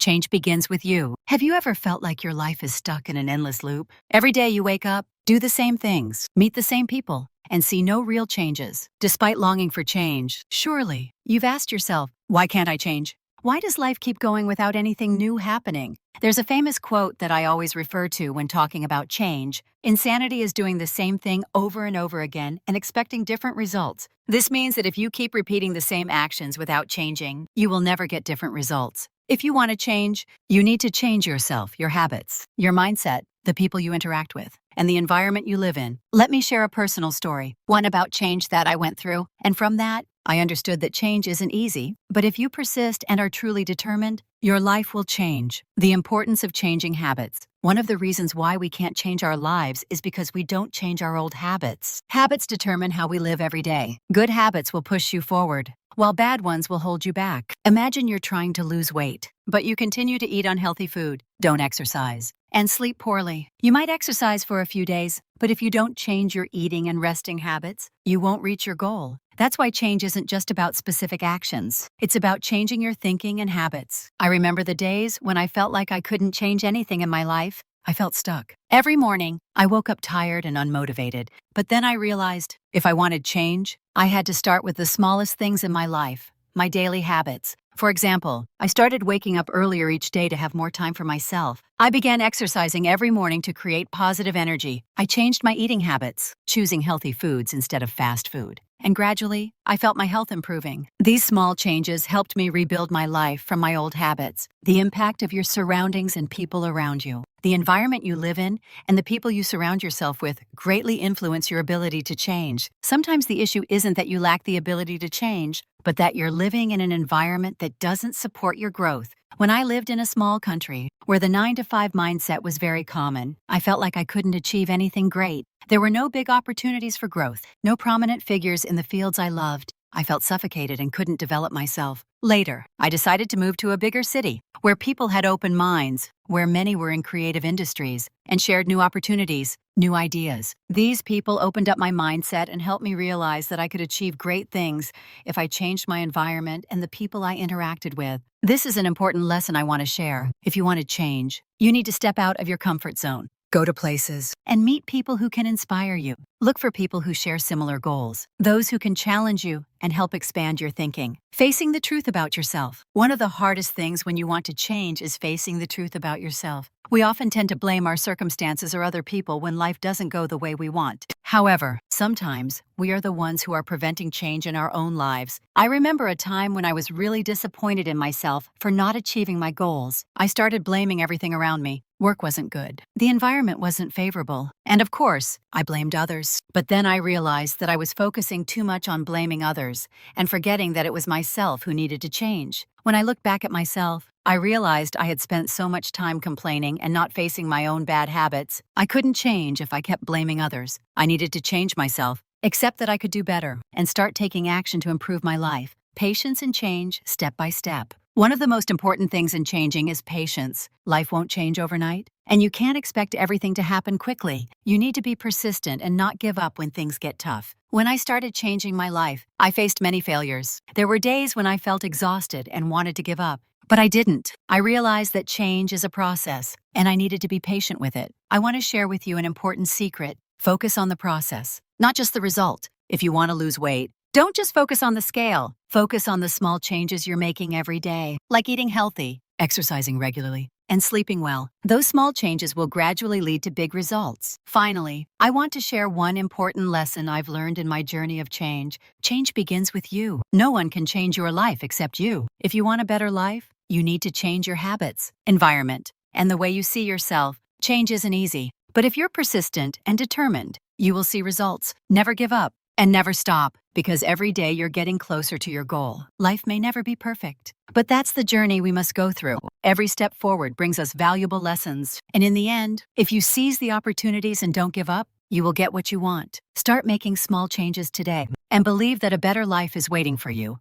Change begins with you. Have you ever felt like your life is stuck in an endless loop? Every day you wake up, do the same things, meet the same people, and see no real changes. Despite longing for change, surely you've asked yourself, why can't I change? Why does life keep going without anything new happening? There's a famous quote that I always refer to when talking about change. Insanity is doing the same thing over and over again and expecting different results. This means that if you keep repeating the same actions without changing, you will never get different results. If you want to change, you need to change yourself, your habits, your mindset, the people you interact with, and the environment you live in. Let me share a personal story, one about change that I went through, and from that, I understood that change isn't easy, but if you persist and are truly determined, your life will change. The importance of changing habits. One of the reasons why we can't change our lives is because we don't change our old habits. Habits determine how we live every day. Good habits will push you forward, while bad ones will hold you back. Imagine you're trying to lose weight, but you continue to eat unhealthy food, don't exercise, and sleep poorly. You might exercise for a few days, but if you don't change your eating and resting habits, you won't reach your goal. That's why change isn't just about specific actions. It's about changing your thinking and habits. I remember the days when I felt like I couldn't change anything in my life. I felt stuck. Every morning, I woke up tired and unmotivated. But then I realized if I wanted change, I had to start with the smallest things in my life, my daily habits. For example, I started waking up earlier each day to have more time for myself. I began exercising every morning to create positive energy. I changed my eating habits, choosing healthy foods instead of fast food. And gradually, I felt my health improving. These small changes helped me rebuild my life from my old habits. The impact of your surroundings and people around you, the environment you live in, and the people you surround yourself with greatly influence your ability to change. Sometimes the issue isn't that you lack the ability to change, but that you're living in an environment that doesn't support your growth. When I lived in a small country where the 9-to-5 mindset was very common, I felt like I couldn't achieve anything great. There were no big opportunities for growth, no prominent figures in the fields I loved. I felt suffocated and couldn't develop myself. Later, I decided to move to a bigger city where people had open minds, where many were in creative industries and shared new opportunities, new ideas. These people opened up my mindset and helped me realize that I could achieve great things if I changed my environment and the people I interacted with. This is an important lesson I want to share. If you want to change, you need to step out of your comfort zone. Go to places and meet people who can inspire you. Look for people who share similar goals, those who can challenge you and help expand your thinking. Facing the truth about yourself. One of the hardest things when you want to change is facing the truth about yourself. We often tend to blame our circumstances or other people when life doesn't go the way we want. However, sometimes we are the ones who are preventing change in our own lives. I remember a time when I was really disappointed in myself for not achieving my goals. I started blaming everything around me. Work wasn't good. The environment wasn't favorable. And of course, I blamed others. But then I realized that I was focusing too much on blaming others and forgetting that it was myself who needed to change. When I looked back at myself, I realized I had spent so much time complaining and not facing my own bad habits. I couldn't change if I kept blaming others. I needed to change myself, accept that I could do better, and start taking action to improve my life. Patience and change, step by step. One of the most important things in changing is patience. Life won't change overnight, and you can't expect everything to happen quickly. You need to be persistent and not give up when things get tough. When I started changing my life, I faced many failures. There were days when I felt exhausted and wanted to give up, but I didn't. I realized that change is a process, and I needed to be patient with it. I want to share with you an important secret. Focus on the process, not just the result. If you want to lose weight, don't just focus on the scale. Focus on the small changes you're making every day, like eating healthy, exercising regularly, and sleeping well. Those small changes will gradually lead to big results. Finally, I want to share one important lesson I've learned in my journey of change. Change begins with you. No one can change your life except you. If you want a better life, you need to change your habits, environment, and the way you see yourself. Change isn't easy, but if you're persistent and determined, you will see results. Never give up. And never stop, because every day you're getting closer to your goal. Life may never be perfect, but that's the journey we must go through. Every step forward brings us valuable lessons. And in the end, if you seize the opportunities and don't give up, you will get what you want. Start making small changes today and believe that a better life is waiting for you.